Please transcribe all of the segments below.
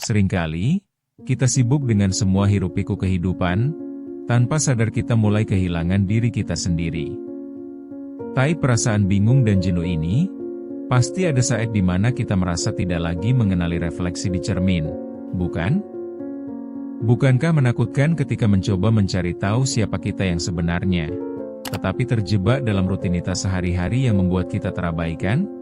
Seringkali, kita sibuk dengan semua hiruk-pikuk kehidupan, tanpa sadar kita mulai kehilangan diri kita sendiri. Tai perasaan bingung dan jenuh ini, pasti ada saat di mana kita merasa tidak lagi mengenali refleksi di cermin, bukan? Bukankah menakutkan ketika mencoba mencari tahu siapa kita yang sebenarnya, tetapi terjebak dalam rutinitas sehari-hari yang membuat kita terabaikan?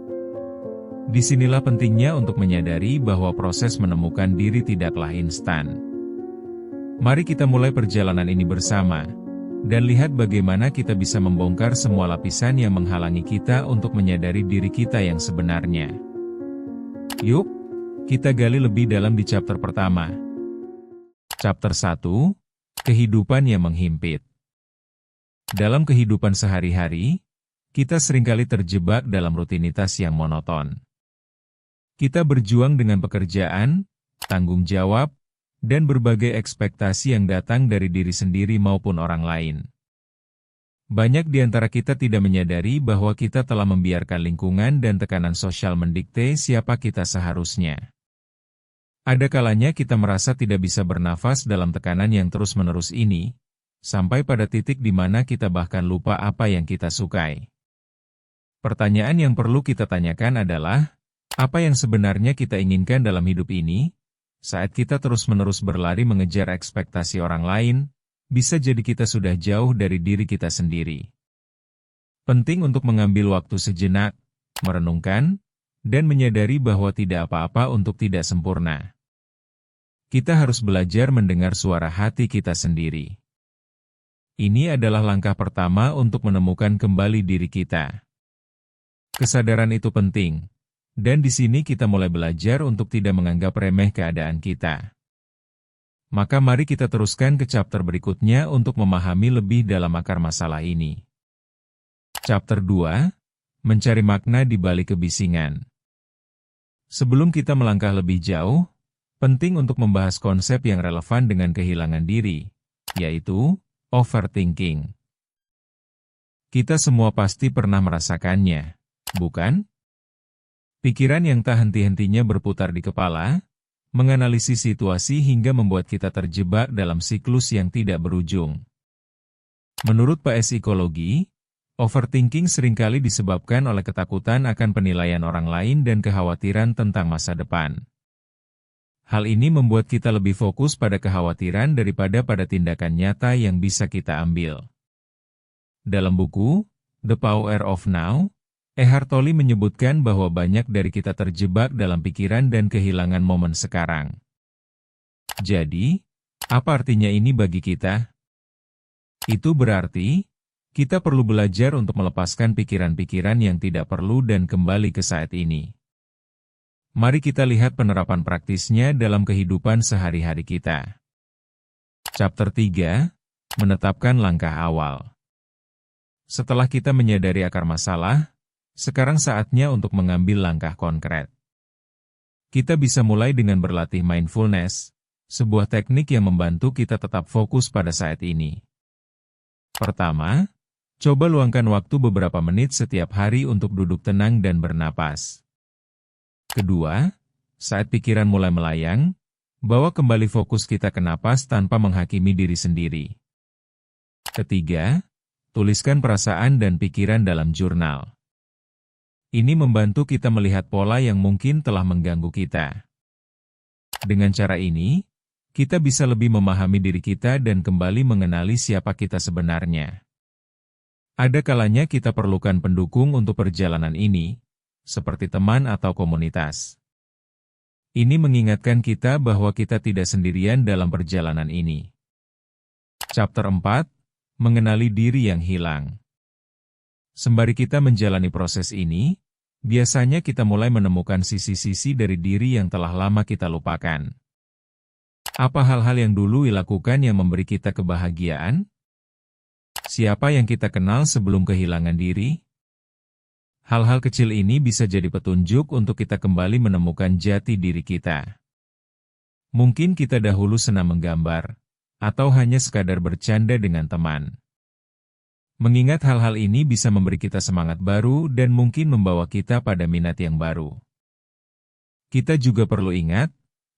Disinilah pentingnya untuk menyadari bahwa proses menemukan diri tidaklah instan. Mari kita mulai perjalanan ini bersama, dan lihat bagaimana kita bisa membongkar semua lapisan yang menghalangi kita untuk menyadari diri kita yang sebenarnya. Yuk, kita gali lebih dalam di chapter pertama. Chapter 1, Kehidupan yang Menghimpit. Dalam kehidupan sehari-hari, kita seringkali terjebak dalam rutinitas yang monoton. Kita berjuang dengan pekerjaan, tanggung jawab, dan berbagai ekspektasi yang datang dari diri sendiri maupun orang lain. Banyak di antara kita tidak menyadari bahwa kita telah membiarkan lingkungan dan tekanan sosial mendikte siapa kita seharusnya. Ada kalanya kita merasa tidak bisa bernafas dalam tekanan yang terus-menerus ini, sampai pada titik di mana kita bahkan lupa apa yang kita sukai. Pertanyaan yang perlu kita tanyakan adalah, apa yang sebenarnya kita inginkan dalam hidup ini? Saat kita terus-menerus berlari mengejar ekspektasi orang lain, bisa jadi kita sudah jauh dari diri kita sendiri. Penting untuk mengambil waktu sejenak, merenungkan, dan menyadari bahwa tidak apa-apa untuk tidak sempurna. Kita harus belajar mendengar suara hati kita sendiri. Ini adalah langkah pertama untuk menemukan kembali diri kita. Kesadaran itu penting. Dan di sini kita mulai belajar untuk tidak menganggap remeh keadaan kita. Maka mari kita teruskan ke chapter berikutnya untuk memahami lebih dalam akar masalah ini. Chapter 2, Mencari Makna di Balik Kebisingan. Sebelum kita melangkah lebih jauh, penting untuk membahas konsep yang relevan dengan kehilangan diri, yaitu overthinking. Kita semua pasti pernah merasakannya, bukan? Pikiran yang tak henti-hentinya berputar di kepala, menganalisis situasi hingga membuat kita terjebak dalam siklus yang tidak berujung. Menurut PS Psikologi, overthinking seringkali disebabkan oleh ketakutan akan penilaian orang lain dan kekhawatiran tentang masa depan. Hal ini membuat kita lebih fokus pada kekhawatiran daripada pada tindakan nyata yang bisa kita ambil. Dalam buku, The Power of Now, Eckhart Tolle menyebutkan bahwa banyak dari kita terjebak dalam pikiran dan kehilangan momen sekarang. Jadi, apa artinya ini bagi kita? Itu berarti, kita perlu belajar untuk melepaskan pikiran-pikiran yang tidak perlu dan kembali ke saat ini. Mari kita lihat penerapan praktisnya dalam kehidupan sehari-hari kita. Chapter 3, Menetapkan Langkah Awal. Setelah kita menyadari akar masalah, sekarang saatnya untuk mengambil langkah konkret. Kita bisa mulai dengan berlatih mindfulness, sebuah teknik yang membantu kita tetap fokus pada saat ini. Pertama, coba luangkan waktu beberapa menit setiap hari untuk duduk tenang dan bernapas. Kedua, saat pikiran mulai melayang, bawa kembali fokus kita ke napas tanpa menghakimi diri sendiri. Ketiga, tuliskan perasaan dan pikiran dalam jurnal. Ini membantu kita melihat pola yang mungkin telah mengganggu kita. Dengan cara ini, kita bisa lebih memahami diri kita dan kembali mengenali siapa kita sebenarnya. Ada kalanya kita perlukan pendukung untuk perjalanan ini, seperti teman atau komunitas. Ini mengingatkan kita bahwa kita tidak sendirian dalam perjalanan ini. Chapter 4, Mengenali Diri yang Hilang. Sembari kita menjalani proses ini, biasanya kita mulai menemukan sisi-sisi dari diri yang telah lama kita lupakan. Apa hal-hal yang dulu dilakukan yang memberi kita kebahagiaan? Siapa yang kita kenal sebelum kehilangan diri? Hal-hal kecil ini bisa jadi petunjuk untuk kita kembali menemukan jati diri kita. Mungkin kita dahulu senang menggambar, atau hanya sekadar bercanda dengan teman. Mengingat hal-hal ini bisa memberi kita semangat baru dan mungkin membawa kita pada minat yang baru. Kita juga perlu ingat,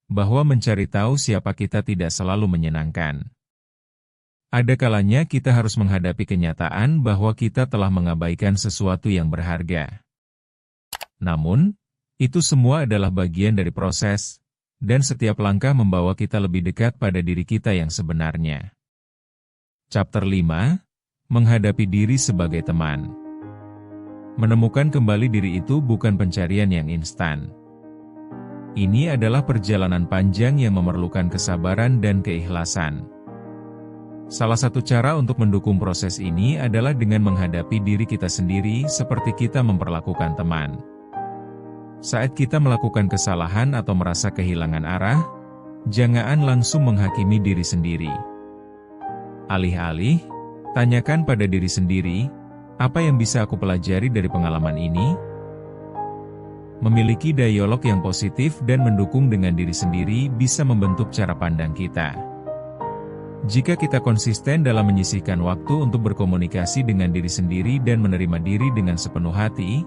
bahwa mencari tahu siapa kita tidak selalu menyenangkan. Ada kalanya kita harus menghadapi kenyataan bahwa kita telah mengabaikan sesuatu yang berharga. Namun, itu semua adalah bagian dari proses, dan setiap langkah membawa kita lebih dekat pada diri kita yang sebenarnya. Chapter 5, Menghadapi diri sebagai teman. Menemukan kembali diri itu bukan pencarian yang instan. Ini adalah perjalanan panjang yang memerlukan kesabaran dan keikhlasan. Salah satu cara untuk mendukung proses ini adalah dengan menghadapi diri kita sendiri seperti kita memperlakukan teman. Saat kita melakukan kesalahan atau merasa kehilangan arah, jangan langsung menghakimi diri sendiri. Alih-alih, tanyakan pada diri sendiri, apa yang bisa aku pelajari dari pengalaman ini? Memiliki dialog yang positif dan mendukung dengan diri sendiri bisa membentuk cara pandang kita. Jika kita konsisten dalam menyisihkan waktu untuk berkomunikasi dengan diri sendiri dan menerima diri dengan sepenuh hati,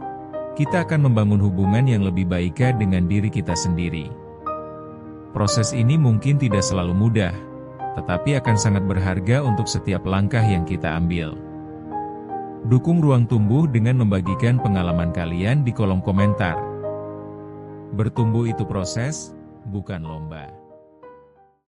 kita akan membangun hubungan yang lebih baik dengan diri kita sendiri. Proses ini mungkin tidak selalu mudah, tetapi akan sangat berharga untuk setiap langkah yang kita ambil. Dukung Ruang Tumbuh dengan membagikan pengalaman kalian di kolom komentar. Bertumbuh itu proses, bukan lomba.